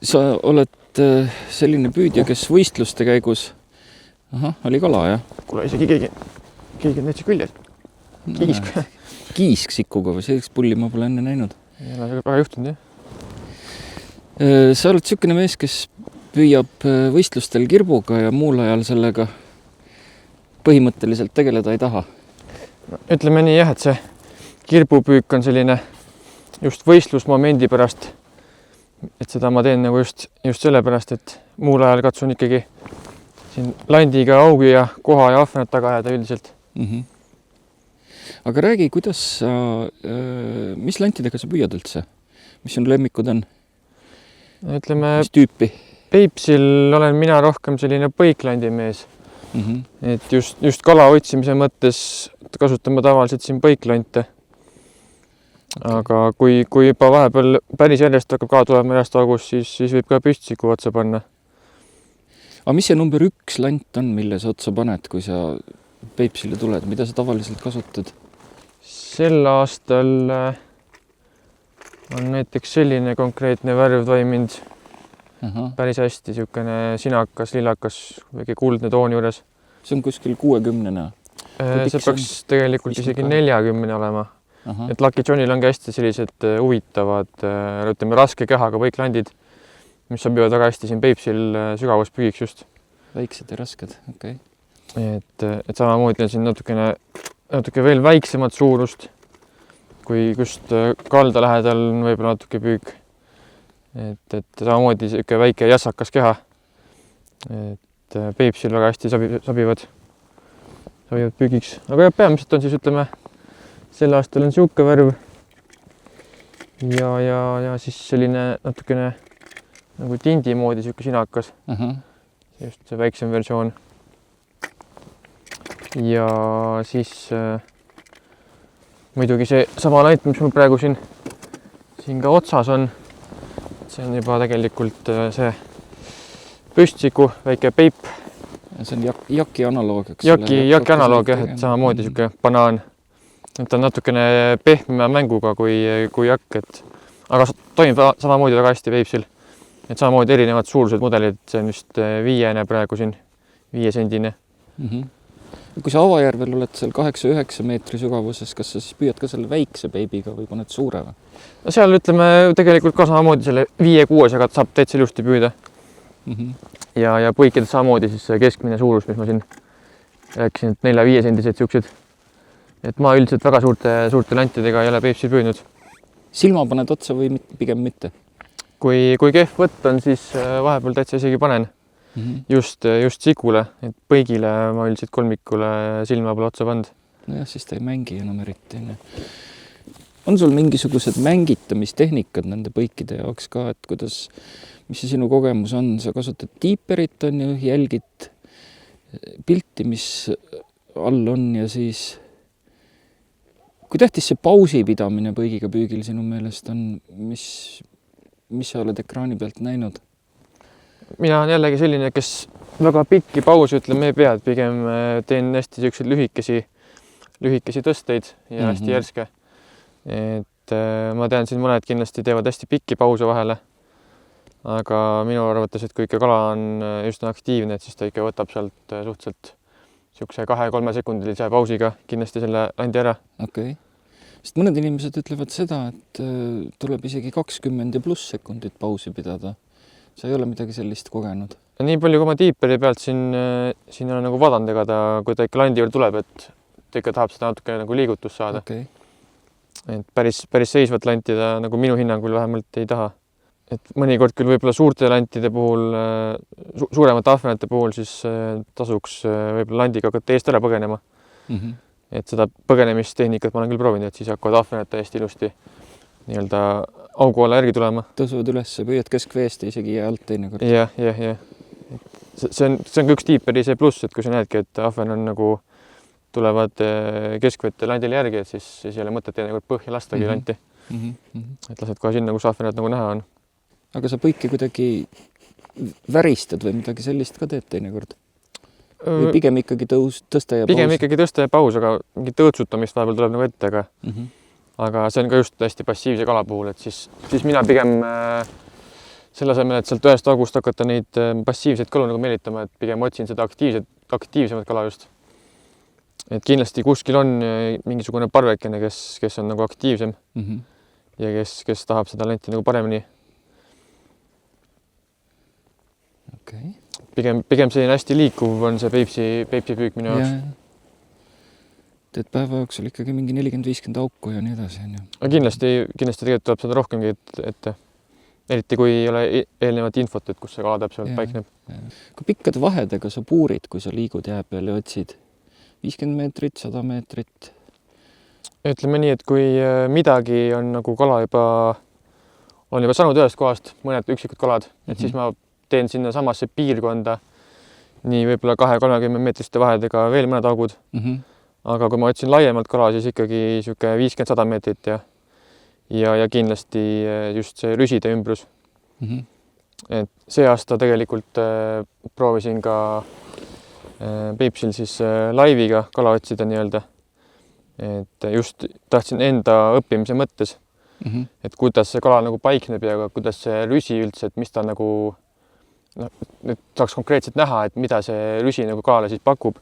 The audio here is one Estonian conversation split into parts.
Sa oled selline püüdja, kes võistluste käigus... oli kala, jah? Kuule, isegi keegi on näitsi küljes. Kiisk. Kiisk sikuga või selleks pulli ma pole enne näinud. Ei ole väga juhtunud, jah. Sa oled sükene mees, kes püüab võistlustel kirbuga ja muul ajal sellega põhimõtteliselt tegeleda ei taha. No, ütleme nii, jah, et see kirbupüük on selline just võistlusmomendi pärast, et seda ma teen nagu just sellepärast, et muul ajal katsun ikkagi siin landiga augi ja koha ja ahvenat taga ajada üldiselt. Aga räägi, kuidas sa, mis lantidega sa püüad üldse? Mis on lemmikud on? Ütleme, mis tüüpi? Peipsil olen mina rohkem selline põiklandi mees. Et just kala otsimise mõttes kasutame tavaliselt siin põiklante. Aga kui juba vahepeal päris järjest hakkab ka tulema järjest august, siis võib ka püstsiku otsa panna. Aga mis see number 1 lant on, mille sa otsa paned, kui sa Peipsile tuled? Mida sa tavaliselt kasutad? Sel aastal on näiteks selline konkreetne värv toiminud päris hästi, siukene sinakas, lillakas, väike kuldne toon juures. See on kuskil 60-ne? See peaks tegelikult isegi 40 olema. Et Lucky Johnil ongi hästi sellised huvitavad, ütleme, raske kehaga põiklandid, mis sobivad väga hästi siin Peipsil sügavuspüügiks just. Väiksed ja rasked, okei. Et samamoodi on siin natuke veel väiksemat suurust, kui just kalda lähedal on võib-olla natuke püük. Et samamoodi siuke väike jassakas keha. Et Peipsil väga hästi sobivad püügiks. Aga jah, peamiselt on siis, ütleme, sel aastal on siuke värv ja siis selline natukene nagu tindi moodi siuke sinakas. Just see väiksem versioon. Ja siis muidugi see sama lant, mis mul praegu siin ka otsas on. See on juba tegelikult see püstsiku väike peip. See on jaki analoog, eks? Jaki analoog, jah, et samamoodi siuke banaan. Et on natukene pehme mänguga kui jakk, aga toimib samamoodi väga hästi Peipsil. Et samamoodi erinevad suurused mudelid, see on just 5 praegu siin, 5 sendine. Kui sa Avajärvel oled seal 8-9 meetri sügavuses, kas sa siis püüad ka selle väikse peibiga või paned suure või? No seal ütleme tegelikult ka samamoodi selle 5-6-ga saab täitsa ilusti püüda. Ja põikidest samamoodi siis keskmine suurus, mis ma siin rääkisin, et 4-5 sendised siuksed. Et ma üldiselt väga suurte lantidega ei ole Peipsil püüdnud. Silma paned otsa või pigem mitte? Kui kehv võtt on, siis vahepeal täitsa isegi panen. Just sikule, et põigile ma üldiselt kolmikule silma pole otsa pand. Nojah, siis ta ei mängi enam eriti. On sul mingisugused mängitamistehnikad nende põikide jaoks ka, et mis see sinu kogemus on? Sa kasutad tiiperit, on ju, jälgid pilti, mis all on ja siis... Kui tähtis see pausi pidamine põigiga püügil sinu meelest on? Mis sa oled ekraani pealt näinud? Mina on jällegi selline, kes väga pikki pausi ütleme ei pea, et pigem teen hästi selliseid lühikesi tõsteid ja hästi järske. Et ma tean, siin mõned kindlasti teevad hästi pikki pause vahele, aga minu arvates, et kui ikka kala on just aktiivne, et siis ta ikka võtab sealt suhteliselt siukse 2-3 sekundilise pausiga kindlasti selle landi ära. Okei. Sest mõned inimesed ütlevad seda, et tuleb isegi 20 ja pluss sekundit pausi pidada. Sa ei ole midagi sellist kogenud? Nii palju, kui ma tiiperi pealt siin on nagu vadandega kui ta ikka landi juurde tuleb, et ta ikka tahab seda natuke nagu liigutus saada. Okay. Et päris seisvat lanti ta nagu minu hinnangul vähemalt ei taha. Et mõnikord küll võib-olla suurte lantide puhul, suuremate ahvenate puhul, siis tasuks võib-olla landiga hakata eest ära põgenema. Et seda põgenemistehnikat ma olen küll proovinud, et siis hakkavad ahvenad täiesti ilusti nii-öelda augu alla järgi tulema. Tõsuvad üles, püüad keskveest isegi jää alt teinekord. Jah. See on ka üks tiiperi see pluss, et kui sa näedki, et ahven on nagu tulevad keskvette landile järgi, et siis ei ole mõtet teinekord põhja lastagi lanti. Et lased kohe sinna, kus ahvenad nagu näha on. Aga sa põiki kuidagi väristad või midagi sellist ka teed teinekord? Või pigem ikkagi tõsta ja paus? Pigem ikkagi tõsta ja paus, aga mingi tõõtsutamist vahepeal tuleb nagu ette, aga see on ka just hästi passiivse kala puhul, et siis mina pigem selle asemel, et sealt ühest august hakata neid passiivseid kalu nagu meelitama, et pigem otsin seda aktiivsemat kala just. Et kindlasti kuskil on mingisugune parvekene, kes on nagu aktiivsem ja kes tahab seda talenti nagu paremini. Okay. Pigem selline hästi liikuv on see Peipsi püük minu jaoks. Teed päeva jooksul ikkagi mingi 40-50 auku ja nii edasi. Kindlasti tegelikult tuleb seda rohkemgi ette. Eriti kui ei ole eelnevat infot, et kus see kala täpselt paikneb. Kui pikkade vahedega sa puurid, kui sa liigud jää peal ja otsid 50 meetrit, 100 meetrit? Ütleme nii, et kui midagi on nagu kala on juba saanud ühest kohast, mõned üksikud kalad, et siis ma teen sinna samasse piirkonda nii võib-olla 2-30 meetriste vahedega veel mõned augud. Aga kui ma otsin laiemalt kala, siis ikkagi 50-100 meetrit ja kindlasti just see rüside ümbrus. Et see aasta tegelikult proovisin ka Peipsil siis laiviga kala otsida nii-öelda. Et just tahtsin enda õppimise mõttes, et kuidas see kala nagu paikneb ja kuidas see rüsi üldse, et mis ta nagu nüüd saaks konkreetselt näha, et mida see rüsi nagu kalale siis pakub.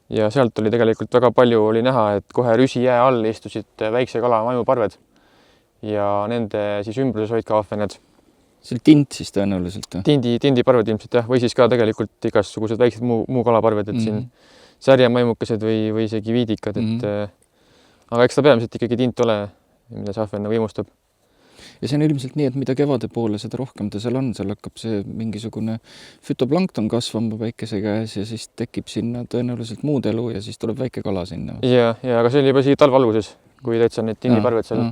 Ja sealt oli tegelikult väga palju oli näha, et kohe rüsi jää all istusid väikse kala maimuparved ja nende siis ümbruses olid ka ahvened. See oli tint siis tõenäoliselt? Tindiparved ilmselt jah, või siis ka tegelikult igasugused väiksed muu kalaparved, et siin särjamaimukesed või isegi viidikad, aga eks ta peamiselt ikkagi tint ole, mida see ahven nagu imustab. Ja see on ilmselt nii, et mida kevade poole, seda rohkem ta seal on, seal hakkab see mingisugune fütoplankton kasvama päikese käes ja siis tekib sinna tõenäoliselt muud elu ja siis tuleb väike kala sinna. Ja, aga see oli juba isegi talve alguses, kui täitsa need tindiparved seal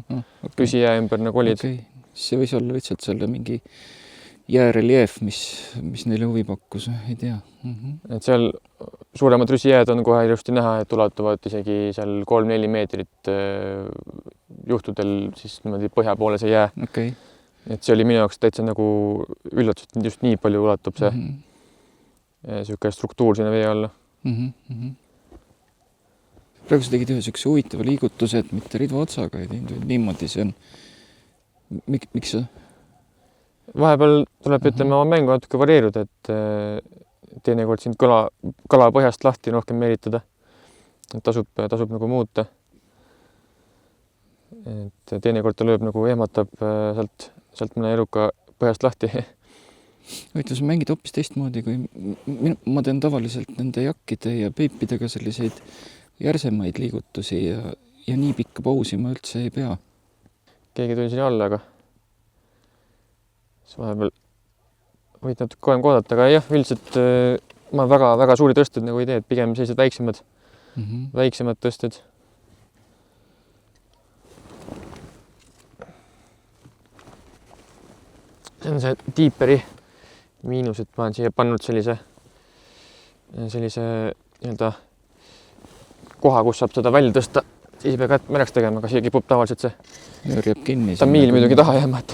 püsijää ümber nagu olid. See võis olla lihtsalt selle mingi jääreljeef, mis neile huvi pakkus, ei tea. Et seal suuremad rüsijääd on kohe ilusti näha, et ulatuvad isegi seal 3-4 meetrit juhtudel siis niimoodi põhja poole see jää. Okay. Et see oli minu jaoks täitsa nagu üllatus, et just nii palju ulatub see siuke struktuur sinna vee alla. Praegu sa tegid ühe siukse huvitava liigutuse, et mitte ridva otsaga ei teinud niimoodi, see on miks sa? Vahepeal tuleb, ütleme, oma mängu natuke varieeruda, et teinekord sind kala põhjast lahti rohkem meelitada. Tasub nagu muuta. Et teinekord ta lööb nagu ehmatab sealt mõne eluka põhjast lahti. Võitu, sa mängid hoopis teistmoodi, kui ma teen tavaliselt nende jakkide ja peipidega selliseid järsemaid liigutusi ja nii pikka pausi ma üldse ei pea. Keegi tuli sinna alla, aga siis vahepeal võid natuke kohem koodata, aga jah, üldiselt ma väga suuri tõsted nagu ei tee, et pigem sellised väiksemad tõsted. See on see tiiperi miinus, et ma olen siia pannud sellise nii-öelda koha, kus saab seda välja tõsta, siis ei pea kätt märjaks tegema, aga siia kipub tavaliselt see jääb kinni. Tamiil muidugi taha jääma, et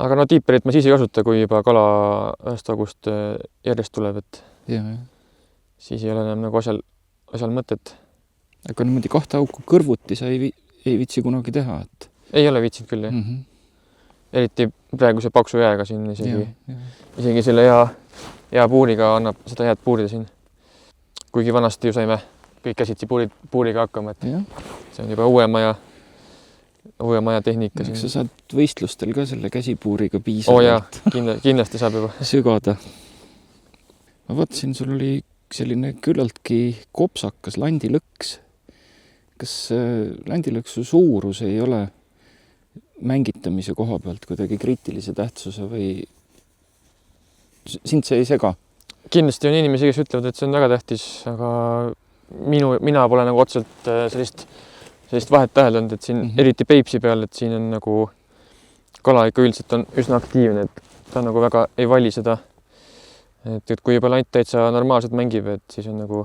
aga no tiiperit ma siis ei kasuta, kui juba kala ühest august järjest tuleb, et siis ei ole enam nagu asjal mõtet. Aga niimoodi 2 auku kõrvuti sa ei viitsi kunagi teha, et? Ei ole viitsinud küll, jah. Eriti praeguse paksu jääga siin isegi selle hea puuriga annab seda head puurida siin. Kuigi vanasti ju saime kõik käsitsi puuriga hakkama, et see on juba uue maja tehnika. Sa saad võistlustel ka selle käsipuuriga piisavalt. Kindlasti saab juba. Sügada. Ma vaatasin, sul oli selline küllaldki kopsakas landilõks. Kas landilõksu suurus ei ole mängitamise koha pealt kuidagi kriitilise tähtsuse või sind see ei sega? Kindlasti on inimesi, kes ütlevad, et see on väga tähtis, aga mina pole nagu otseselt sellist vahet täheldanud, et siin eriti Peipsi peal, et siin on nagu kala ikka üldiselt on üsna aktiivne, et ta nagu väga ei vali seda. Et kui juba lant täitsa normaalselt mängib, et siis on nagu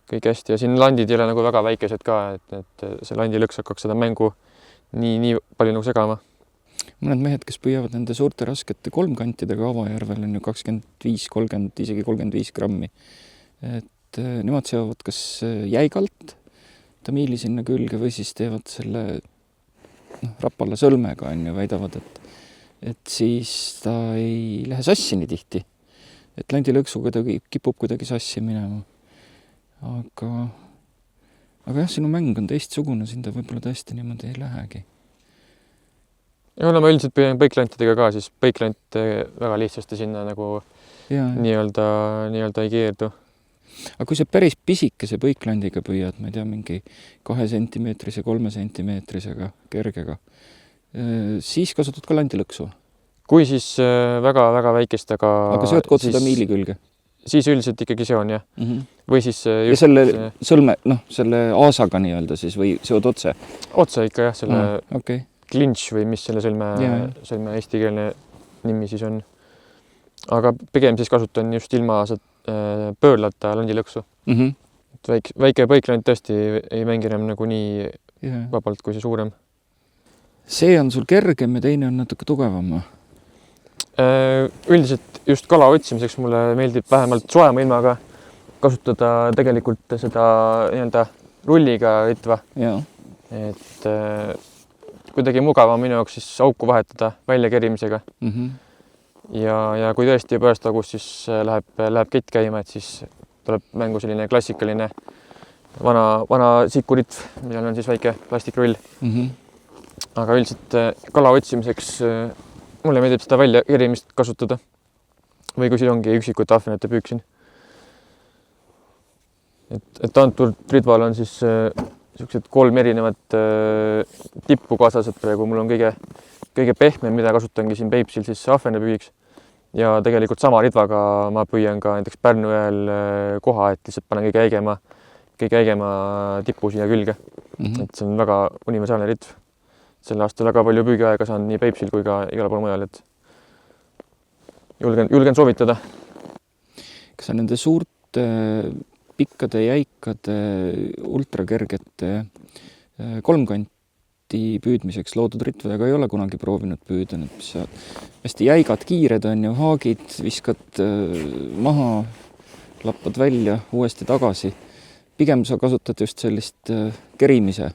kõik hästi ja siin landid ei ole nagu väga väikesed ka, et see landilõks hakkaks seda mängu nii palju nagu segama. Mõned mehed, kes püüavad nende suurte raskete kolmkantidega Avajärvel on ju 25, 30, isegi 35 grammi. Et nemad seavad kas jäigalt tamiili sinna külge või siis teevad selle rapalla sõlmega on ju, väidavad, et siis ta ei lähe sassi nii tihti. Et landilõksu kipub kuidagi sassi minema. Aga jah, sinu mäng on teistsugune, siin ta võib-olla tõesti niimoodi ei lähegi. Ja ma üldiselt püüan põiklantidega ka, siis põiklant väga lihtsasti sinna nagu nii-öelda ei keerdu. Aga kui sa päris pisikese põiklandiga püüad, ma ei tea, mingi 2 sentimeetrise, 3 sentimeetrisega, kergega, siis kasutad ka landilõksu? Kui siis väga-väga väikest, aga seod kotsuda miili külge? Siis üldiselt ikkagi seon, jah. Või siis ja selle sõlme, selle aasaga nii-öelda siis või seod otse? Otse ikka jah, selle okay. Clinch või mis selle sõlme eestikeelne nimi siis on. Aga pigem siis kasutan just ilma pöörlata landilõksu. Väike põiklant tõesti ei mängi enam nagu nii vabalt kui see suurem. See on sul kergem ja teine on natuke tugevam? Üldiselt just kala otsimiseks mulle meeldib vähemalt soema ilmaga kasutada tegelikult seda nii-öelda rulliga ritva. Et kuidagi mugavam minu jaoks siis auku vahetada välja kerimisega. Ja kui tõesti juba ühest tagus, siis läheb kett käima, et siis tuleb mängu selline klassikaline vana sikuritv, millel on siis väike plastikrull. Aga üldiselt kala otsimiseks mulle meeldib seda välja kerimist kasutada. Või kui siin ongi üksikud ahvenate püük siin. Et antud ridval on siis sellised 3 erinevat tippu kaasas, et praegu mul on kõige pehmem, mida kasutangi siin Peipsil siis ahvene püüiks. Ja tegelikult sama ridvaga ma püüan ka näiteks Pärnu jõel koha, et lihtsalt panen kõige äigema tipu siia külge. Et see on väga universaalne ritv. Selle aastal väga palju püügiaega saan nii Peipsil kui ka igal pool mujal, et julgen soovitada. Kas sa nende suurte, pikkade, jäikade, ultrakergete kolmkanti püüdmiseks loodud ritvadega ei ole kunagi proovinud püüda? Mis hästi jäigad, kiired on ju, haagid, viskad maha, lappad välja, uuesti tagasi. Pigem sa kasutad just sellist kerimise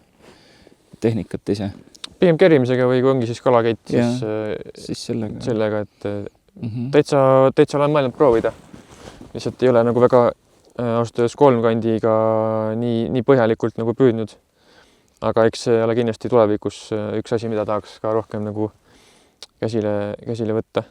tehnikat ise? Pigem kerimisega või kui ongi siis kalakett, siis sellega, et täitsa olen mõelnud proovida. Lihtsalt ei ole nagu väga ausalt kolmkandiga nii põhjalikult nagu püüdnud. Aga eks see ei ole kindlasti tulevikus üks asi, mida tahaks ka rohkem nagu käsile võtta.